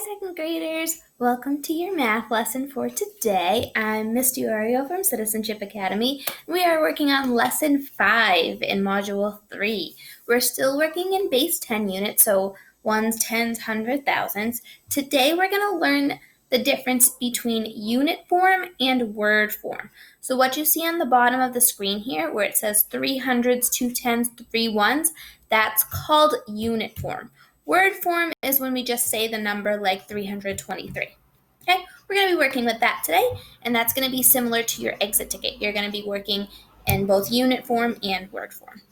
second graders. Welcome to your math lesson for today. I'm Miss Diorio from Citizenship Academy. We are working on lesson 5 in module 3. We're still working in base 10 units, so ones, tens, hundred, thousands. Today we're going to learn the difference between unit form and word form. So what you see on the bottom of the screen here, where it says 3 hundreds, 2 tens, 3 ones, that's called unit form. Word form is when we just say the number like 323. Okay, we're going to be working with that today, and that's going to be similar to your exit ticket. You're going to be working in both unit form and word form.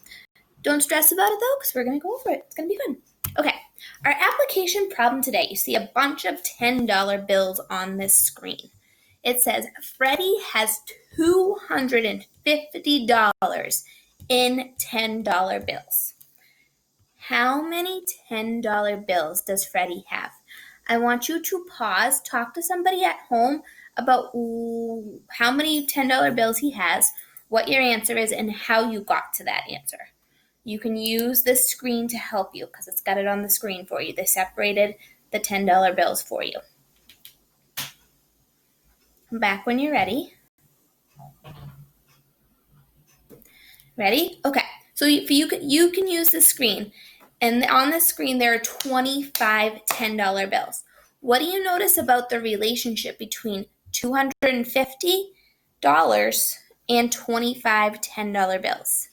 Don't stress about it though, because we're going to go over it. It's going to be fun. Okay, our application problem today, you see a bunch of $10 bills on this screen. It says Freddie has $250 in $10 bills. How many $10 bills does Freddie have? I want you to pause, talk to somebody at home about how many $10 bills he has, what your answer is, and how you got to that answer. You can use this screen to help you because it's got it on the screen for you. They separated the $10 bills for you. Come back when you're ready. Ready? Okay. So you can use the screen. And on the screen, there are 25 $10 bills. What do you notice about the relationship between $250 and 25 $10 bills?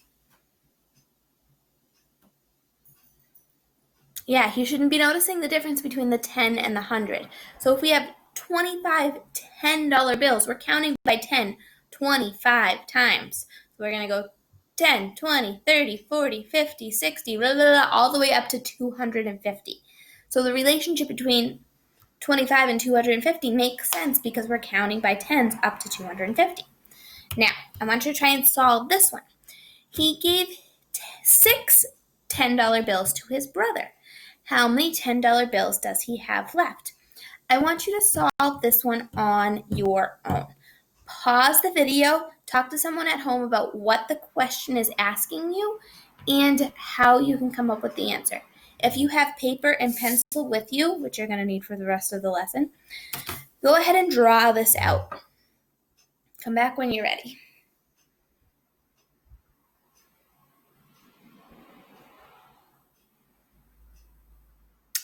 Yeah, you shouldn't be noticing the difference between the 10 and the 100. So if we have 25 $10 bills, we're counting by 10 25 times. So we're going to go 10, 20, 30, 40, 50, 60, blah, blah, blah, all the way up to 250. So the relationship between 25 and 250 makes sense because we're counting by tens up to 250. Now, I want you to try and solve this one. He gave 6 $10 bills to his brother. How many $10 bills does he have left? I want you to solve this one on your own. Pause the video, talk to someone at home about what the question is asking you and how you can come up with the answer. If you have paper and pencil with you, which you're going to need for the rest of the lesson, go ahead and draw this out. Come back when you're ready.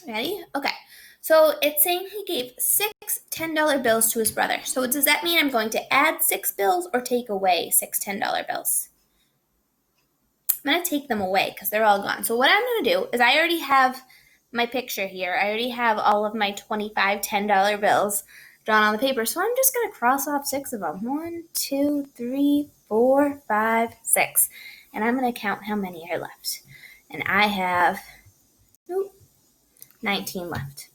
Ready? Okay. So it's saying he gave 6 $10 bills to his brother. So does that mean I'm going to add 6 bills or take away 6 $10 bills? I'm going to take them away because they're all gone. So what I'm going to do is I already have my picture here. I already have all of my 25 $10 bills drawn on the paper. So I'm just going to cross off 6 of them. 1, 2, 3, 4, 5, 6. And I'm going to count how many are left. And I have 19 left.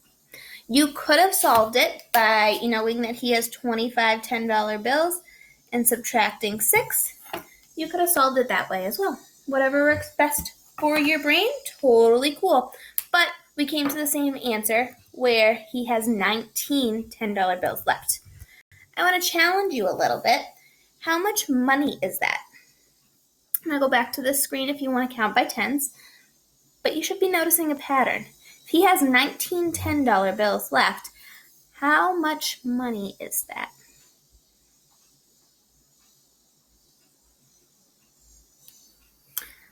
You could have solved it by knowing that he has 25 $10 bills and subtracting 6. You could have solved it that way as well. Whatever works best for your brain, totally cool. But we came to the same answer where he has 19 $10 bills left. I want to challenge you a little bit. How much money is that? I'm going to go back to this screen if you want to count by tens, but you should be noticing a pattern. If he has 19 $10 bills left, how much money is that?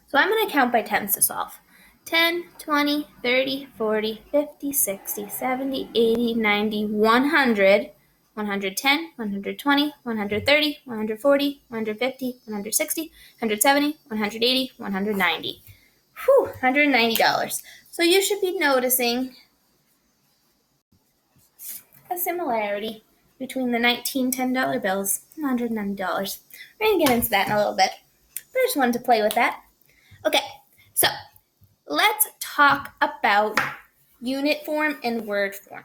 So I'm going to count by tens to solve. 10, 20, 30, 40, 50, 60, 70, 80, 90, 100, 110, 120, 130, 140, 150, 160, 170, 180, 190. $190. So you should be noticing a similarity between the 19 $10 bills and $190. We're going to get into that in a little bit, but I just wanted to play with that. Okay, so let's talk about unit form and word form.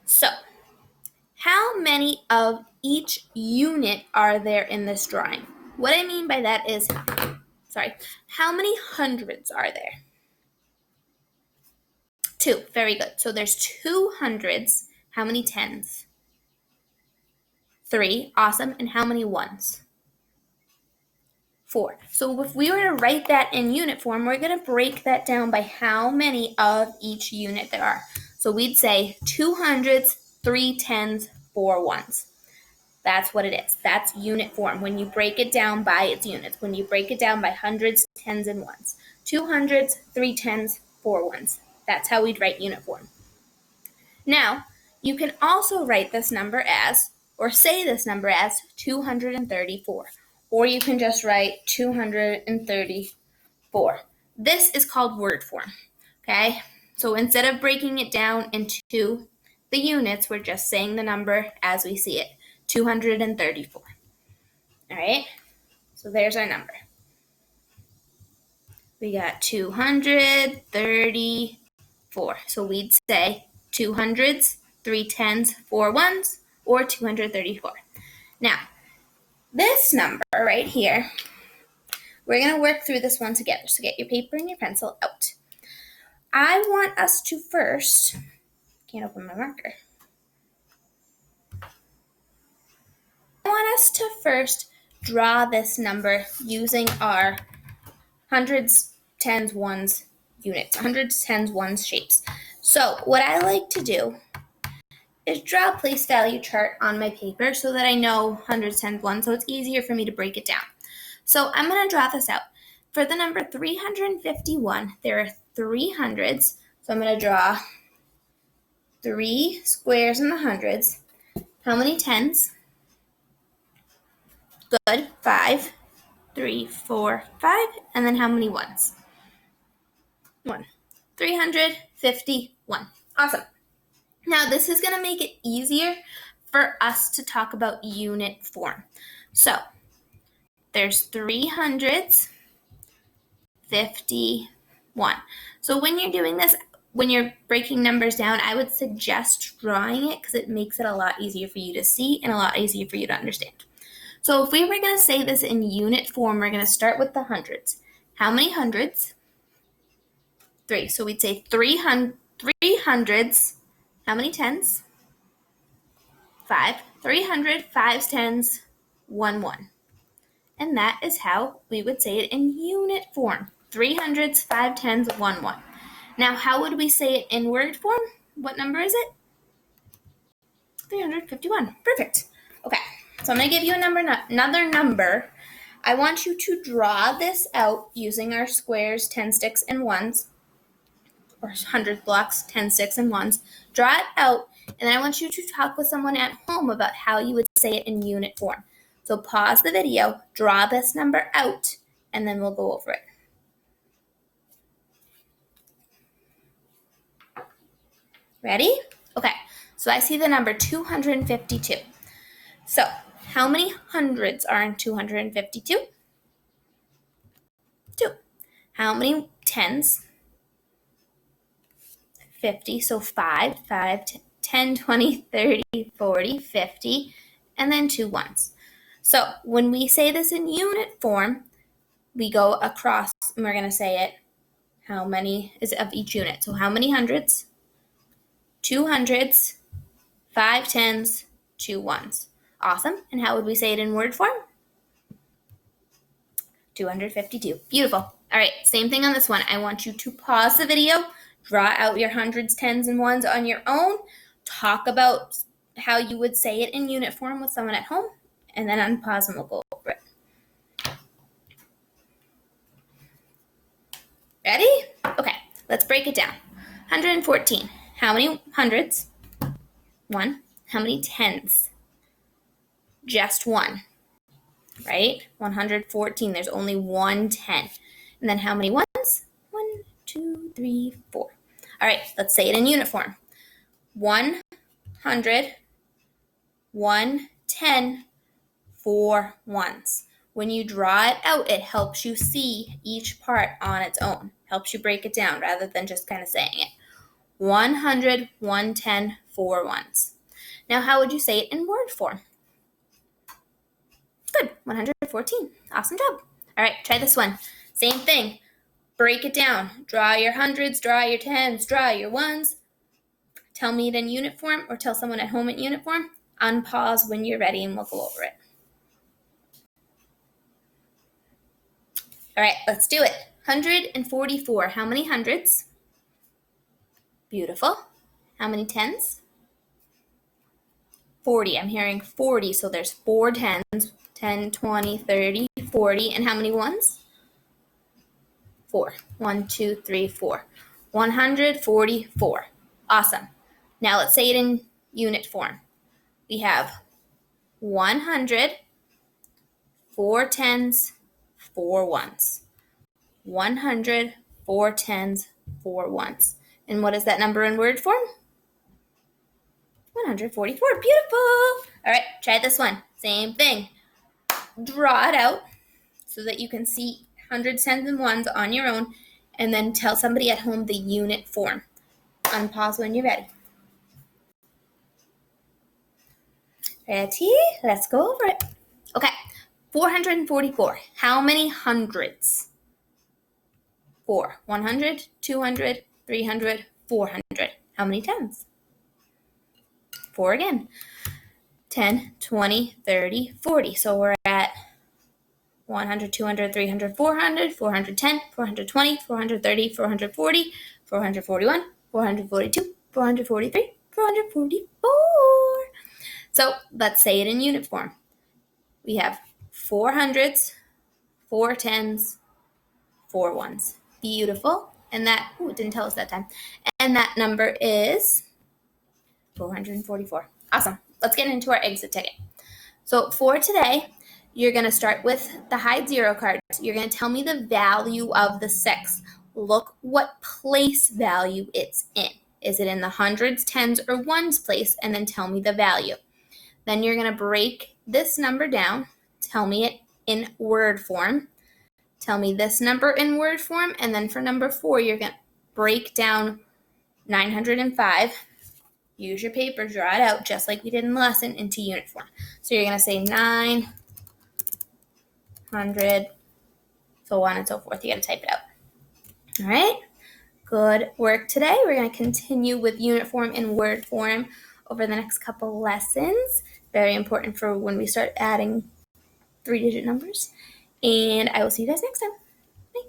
So, how many of each unit are there in this drawing? What I mean by that is, how many hundreds are there? 2, very good. So there's 2 hundreds. How many tens? 3, awesome. And how many ones? 4. So if we were to write that in unit form, we're going to break that down by how many of each unit there are. So we'd say 2 hundreds, 3 tens, 4 ones. That's what it is. That's unit form. When you break it down by its units, when you break it down by hundreds, tens, and ones. 2 hundreds, 3 tens, 4 ones. That's how we'd write unit form. Now, you can also write this number as, or say this number as 234. Or you can just write 234. This is called word form, okay? So instead of breaking it down into the units, we're just saying the number as we see it, 234. All right, so there's our number. We got 234. So we'd say 2 hundreds, 3 tens, 4 ones, or 234. Now, this number right here, we're going to work through this one together. So get your paper and your pencil out. I want us to first, can't open my marker. I want us to first draw this number using our hundreds, tens, ones units, hundreds, tens, ones shapes. So what I like to do is draw a place value chart on my paper so that I know hundreds, tens, ones, so it's easier for me to break it down. So I'm going to draw this out. For the number 351, there are 3 hundreds, so I'm going to draw 3 squares in the hundreds. How many tens? Good, 5, 3, 4, 5, and then how many ones? 1. 351. Awesome. Now this is going to make it easier for us to talk about unit form. So there's 351. So when you're doing this, when you're breaking numbers down, I would suggest drawing it because it makes it a lot easier for you to see and a lot easier for you to understand. So if we were going to say this in unit form, we're going to start with the hundreds. How many hundreds? 3. So we'd say 3 hundreds. How many tens? 5. 300, 5 tens, 1 1. And that is how we would say it in unit form. 3 hundreds, 5 tens, 1 1. Now, how would we say it in word form? What number is it? 351. Perfect. Okay. So I'm going to give you another number. I want you to draw this out using our squares, 10 sticks, and ones, or 100 blocks, 10 sticks, and ones. Draw it out, and then I want you to talk with someone at home about how you would say it in unit form. So pause the video, draw this number out, and then we'll go over it. Ready? Okay. So I see the number 252. So how many hundreds are in 252? 2. How many tens? 50. So 5, 10, 20, 30, 40, 50, and then 2 ones. So when we say this in unit form, we go across and we're going to say it, how many is of each unit. So how many hundreds? 2 hundreds, 5 tens, 2 ones. Awesome. And how would we say it in word form? 252. Beautiful. All right, same thing on this one. I want you to pause the video, draw out your hundreds, tens, and ones on your own, talk about how you would say it in unit form with someone at home, and then unpause and we'll go over it. Ready? Okay, let's break it down. 114. How many hundreds? 1. How many tens? Just 1. Right? 114. There's only 1 10. And then how many ones? 1, 2, 3, 4. All right, let's say it in unit form. 100, 1 10, 4 ones. When you draw it out, it helps you see each part on its own. Helps you break it down rather than just kind of saying it. 100, 1 10, 4 ones. Now, how would you say it in word form? Good, 114. Awesome job. All right, try this one. Same thing. Break it down. Draw your hundreds, draw your tens, draw your ones. Tell me it in unit form or tell someone at home in unit form. Unpause when you're ready and we'll go over it. All right, let's do it. 144. How many hundreds? Beautiful. How many tens? 40. I'm hearing 40, so there's 4 tens. 10, 20, 30, 40. And how many ones? 4. 1, 2, 3, 4. 144. Awesome. Now let's say it in unit form. We have 100, 4 tens, 4 ones. 100, 4 tens, 4 ones. And what is that number in word form? 144. Beautiful. All right, try this one. Same thing. Draw it out so that you can see hundreds, tens, and ones on your own, and then tell somebody at home the unit form. Unpause when you're ready. Ready? Let's go over it. Okay, 444. How many hundreds? 4. 100, 200, 300, 400. How many tens? 4 again. 10, 20, 30, 40. So we're at 100, 200, 300, 400, 410, 420, 430, 440, 441, 442, 443, 444. So let's say it in unit form. We have 4 hundreds, 4 tens, 4 ones. Beautiful. And that, it didn't tell us that time. And that number is 444. Awesome. Let's get into our exit ticket. So for today, you're going to start with the hide 0 cards. You're going to tell me the value of the 6. Look what place value it's in. Is it in the hundreds, tens, or ones place? And then tell me the value. Then you're going to break this number down. Tell me it in word form. Tell me this number in word form. And then for number 4, you're going to break down 905. Use your paper, draw it out just like we did in the lesson into unit form. So you're going to say 900, so on and so forth. You got to type it out. All right. Good work today. We're going to continue with unit form and word form over the next couple lessons. Very important for when we start adding 3-digit numbers. And I will see you guys next time.